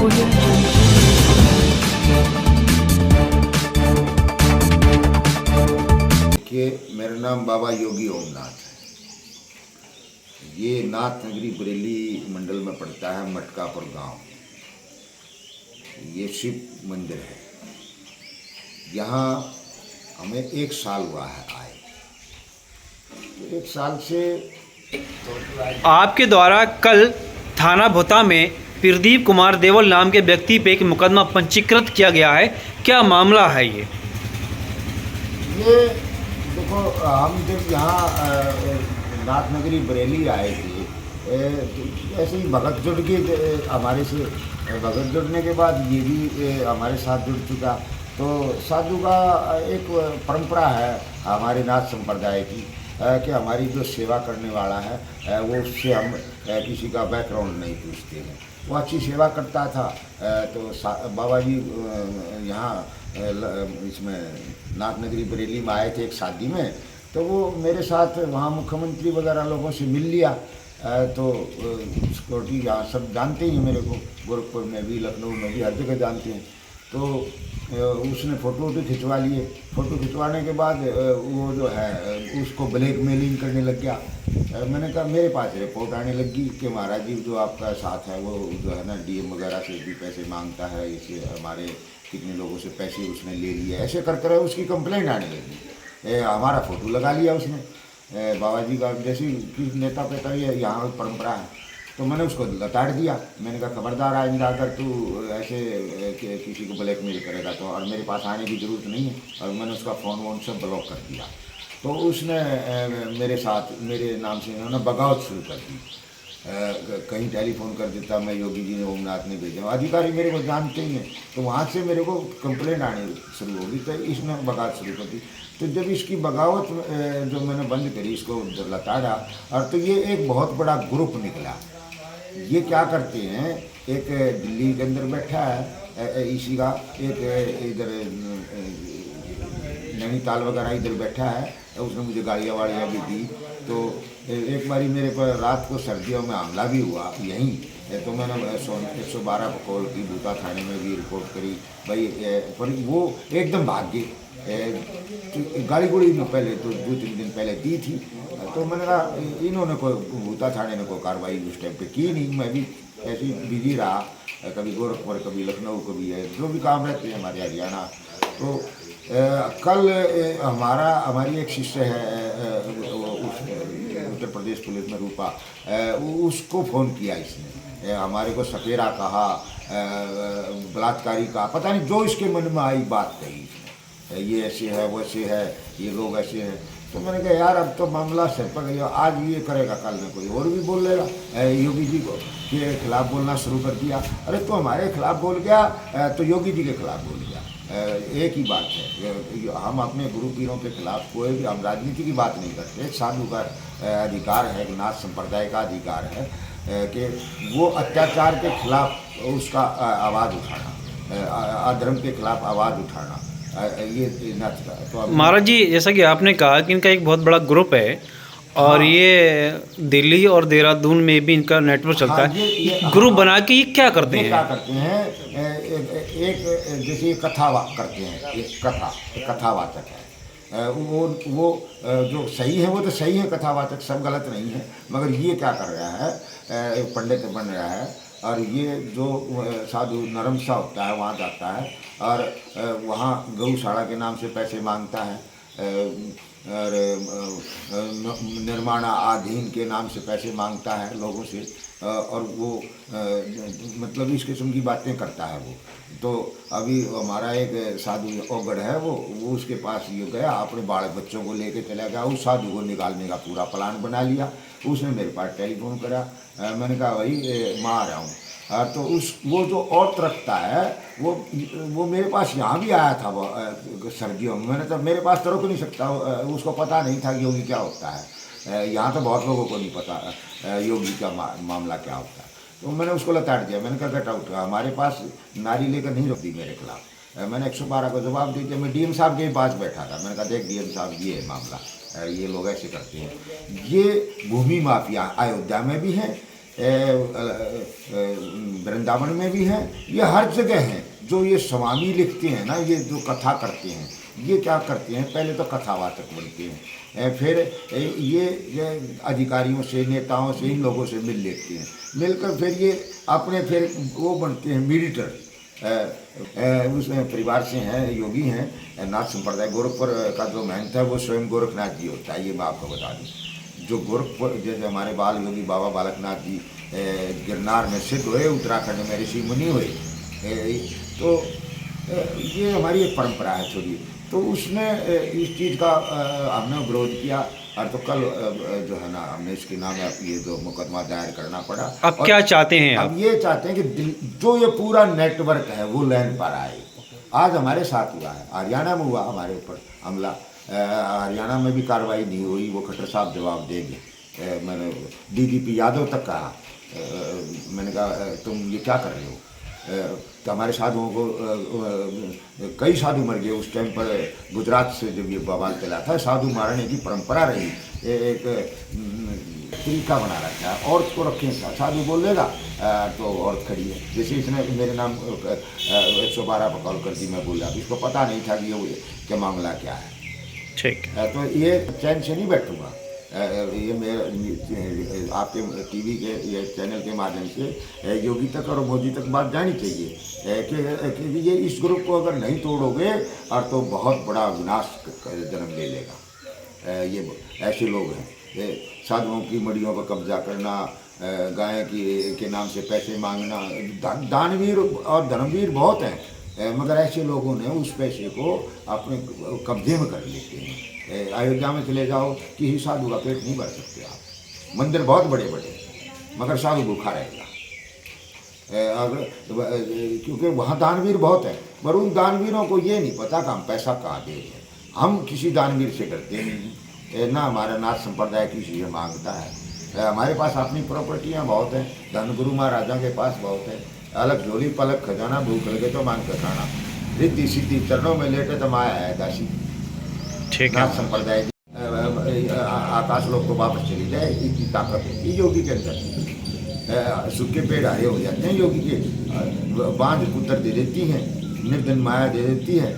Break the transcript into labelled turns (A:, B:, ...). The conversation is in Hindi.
A: Audio Jungle.
B: कि मेरा नाम बाबा योगी ओमनाथ है। ये नाथ नगरी बरेली मंडल में पड़ता है, मटकापुर गांव। ये शिव मंदिर है। यहाँ हमें 1 साल हुआ है आए। 1 साल से
C: आपके द्वारा कल थाना भोता में प्रदीप कुमार देवल नाम के व्यक्ति पे एक मुकदमा पंजीकृत किया गया है। क्या मामला है ये?
B: देखो, हम जब यहाँ नाथ नगरी बरेली आए थे, ऐसे ही भगत जुड़ के हमारे से भगत जुड़ने के बाद ये भी हमारे साथ जुड़ चुका। तो साधु का एक परंपरा है हमारे नाथ संप्रदाय की कि हमारी जो सेवा करने वाला है वो उससे हम किसी का बैकग्राउंड नहीं पूछते हैं। वो अच्छी सेवा करता था। तो बाबा जी यहाँ इसमें नाथ नगरी बरेली में आए थे एक शादी में। तो वो मेरे साथ वहाँ मुख्यमंत्री वगैरह लोगों से मिल लिया। तो सिक्योरिटी यहाँ सब जानते ही हैं मेरे को, गोरखपुर में भी, लखनऊ में भी, हर जगह जानते हैं। तो उसने फ़ोटो खिंचवा लिए। फ़ोटो खिंचवाने के बाद वो जो है उसको ब्लैकमेलिंग करने लग गया। मैंने कहा, मेरे पास रिपोर्ट आने लगी कि महाराज जी जो आपका साथ है वो जो है ना डीएम वगैरह से भी पैसे मांगता है, इसे हमारे कितने लोगों से पैसे उसने ले लिए, ऐसे करते रहे। उसकी कंप्लेंट आने लगी। हमारा फ़ोटो लगा लिया उसने। बाबा जी का जैसे नेता पेता यहाँ परंपरा है। तो मैंने उसको लताड़ दिया। मैंने कहा, खबरदार आइंदा अगर तू ऐसे किसी को ब्लैकमेल करेगा तो, और मेरे पास आने की ज़रूरत नहीं है। और मैंने उसका फ़ोन वोन सब ब्लॉक कर दिया। तो उसने मेरे साथ मेरे नाम से उन्होंने बगावत शुरू कर दी। कहीं टेलीफोन कर देता, मैं योगी जी ने ओमनाथ ने भेजा। अधिकारी मेरे को जानते ही हैं। तो वहाँ से मेरे को कंप्लेंट आनी शुरू होगी। तो इसने बगावत शुरू कर दी। तो जब इसकी बगावत जो मैंने बंद करी, इसको लताड़ा, और तो ये एक बहुत बड़ा ग्रुप निकला। ये क्या करते हैं, एक दिल्ली के अंदर बैठा है इसी का, एक इधर नैनीताल वगैरह इधर बैठा है। उसने मुझे गाड़ियाँ वाड़ियाँ भी दी। तो एक बारी मेरे पर रात को सर्दियों में हमला भी हुआ यहीं। तो मैंने 112 पर कॉल की, भूता थाने में भी रिपोर्ट करी भाई। पर वो एकदम भाग गए। गाड़ी गुड़ी में पहले तो 2-3 दिन पहले दी थी। तो मैंने कहा, इन्होंने कोई भूता थाने ने कोई कार्रवाई उस टाइम पे की नहीं। मैं भी ऐसे ही बिजी रहा, कभी गोरखपुर, कभी लखनऊ, कभी जो भी काम रहते हैं हमारे हरियाणा। तो कल हमारी एक शिष्य है उत्तर प्रदेश पुलिस में, रूपा, उसको फ़ोन किया इसने। हमारे को सपेरा कहा, बलात्कारी कहा, पता नहीं जो इसके मन में आई बात कही इसने। ये ऐसे है, वैसे है, ये लोग ऐसे हैं। तो मैंने कहा, यार अब तो मामला सिर पर गया। आज ये करेगा, कल में कोई और भी बोल लेगा। योगी जी को के खिलाफ बोलना शुरू कर दिया। अरे तो हमारे खिलाफ बोल गया तो योगी जी के खिलाफ बोल गया। एक ही बात है, हम अपने गुरु पीरों के खिलाफ कोई भी, हम राजनीति की बात नहीं करते। एक साधु का अधिकार है, एक नाथ संप्रदाय का अधिकार है कि वो अत्याचार के खिलाफ उसका आवाज़ उठाना, अधर्म के खिलाफ आवाज़ उठाना, ये नाथ का। तो
C: महाराज जी, जैसा कि आपने कहा कि इनका एक बहुत बड़ा ग्रुप है और ये दिल्ली और देहरादून में भी इनका नेटवर्क चलता है। ग्रुप बना के ये क्या करते हैं?
B: क्या करते हैं, एक जैसे कथा करते हैं, एक कथावाचक है। वो जो सही है वो तो सही है, कथावाचक सब गलत नहीं है। मगर ये क्या कर रहा है, एक पंडित बन रहा है। और ये जो साधु नरम सा होता है वहाँ जाता है और वहाँ गौशाला के नाम से पैसे मांगता है, और निर्माणाधीन के नाम से पैसे मांगता है लोगों से। और वो मतलब इस किस्म की बातें करता है वो। तो अभी हमारा एक साधु ओगढ़ है, वो उसके पास ये गया, अपने बाल बच्चों को लेके चला गया। उस साधु को निकालने का पूरा प्लान बना लिया। उसने मेरे पास टेलीफोन करा। मैंने कहा, भाई मैं आ रहा हूँ। तो वो जो औरत रखता है वो मेरे पास यहाँ भी आया था वो सर्दियों में। मैंने तो मेरे पास तो रुक नहीं सकता, उसको पता नहीं था कि योगी क्या होता है। यहाँ तो बहुत लोगों को नहीं पता योगी का मामला क्या होता है। तो मैंने उसको लताड़ दिया। मैंने कहा, गेट आउट। हमारे पास नारी लेकर नहीं रुकती मेरे खिलाफ। मैंने 112 को जवाब दे दिया। मैं डीएम साहब के पास बैठा था। मैंने कहा, देख डीएम साहब, ये है मामला, ये लोग ऐसे करते हैं। ये भूमि माफिया अयोध्या में भी हैं, वृंदावन में भी हैं, ये हर जगह हैं। जो ये स्वामी लिखते हैं ना, ये जो कथा करते हैं, ये क्या करते हैं, पहले तो कथावाचक बनते हैं, फिर ये अधिकारियों से, नेताओं से, इन लोगों से मिल लेते हैं, मिलकर फिर ये अपने फिर वो बनते हैं मीडिएटर। उसमें परिवार से हैं, योगी हैं, नाथ संप्रदाय गोरखपुर का जो महंत है वो स्वयं गोरखनाथ जी होता है। ये मैं आपको बता दूँ, जो गोरखपुर जैसे हमारे बाल योगी बाबा बालकनाथ जी गिरनार में सिद्ध हुए, उत्तराखंड में ऋषि मुनि हुए, तो ये हमारी एक परंपरा है छोड़ी। तो उसने इस चीज़ का हमने विरोध किया, और तो कल जो है ना हमने इसके नाम ये जो मुकदमा दायर करना पड़ा।
C: अब क्या चाहते हैं आप?
B: अब ये चाहते हैं कि जो ये पूरा नेटवर्क है वो लाइन पर आए। आज हमारे साथ हुआ है, हरियाणा में हुआ हमारे ऊपर हमला, हरियाणा में भी कार्रवाई नहीं हुई, वो खट्टर साहब जवाब देंगे। मैंने डीजीपी यादव तक कहा, मैंने कहा तुम ये क्या कर रहे हो। तो हमारे साधुओं को कई साधु मर गए उस टाइम पर। गुजरात से जब ये बवाल चला था, साधु मारने की परंपरा रही, एक तरीका बना रखा है। औरत को रखें, साधु बोलेगा तो औरत खड़ी है। जैसे इसने मेरे नाम 112 पर कॉल कर दी, मैं बोला, इसको पता नहीं था कि ये क्या मामला क्या है।
C: ठीक,
B: तो ये चैन से नहीं बैठूंगा। ये मेरे आपके टीवी के ये चैनल के माध्यम से योगी तक और मोदी तक बात जानी चाहिए कि ये इस ग्रुप को अगर नहीं तोड़ोगे और तो बहुत बड़ा विनाश जन्म ले लेगा। ये ऐसे लोग हैं, साधुओं की मड़ियों पर कब्जा करना, गाय के नाम से पैसे मांगना। दानवीर और धर्मवीर बहुत हैं, मगर ऐसे लोगों ने उस पैसे को अपने कब्जे में कर लेते हैं। अयोध्या में चले जाओ, किसी साधु का पेट नहीं भर सकते आप। मंदिर बहुत बड़े बड़े, मगर साधु भूखा रहेगा। क्योंकि वहाँ दानवीर बहुत है, पर उन दानवीरों को ये नहीं पता कि हम पैसा कहाँ दे रहे हैं। हम किसी दानवीर से डरते नहीं, ना हमारा नाथ संप्रदाय किसी से मांगता है। हमारे पास अपनी प्रॉपर्टियाँ बहुत हैं, धन गुरु महाराजा के पास बहुत है। अलग झोली पलक खजाना, भूख लगे तो मांग कर खाना, रिद्धि सिद्धि चरणों में लेटे तो माया है दासी।
C: ठीक है।
B: नाथ संप्रदाय आकाश लोग को वापस चली जाए, इतनी ताकत है योगी के अंदर। सूखे पेड़ हरे हो जाते हैं, योगी के बांझ पुत्र दे देती हैं, निर्धन माया दे देती है।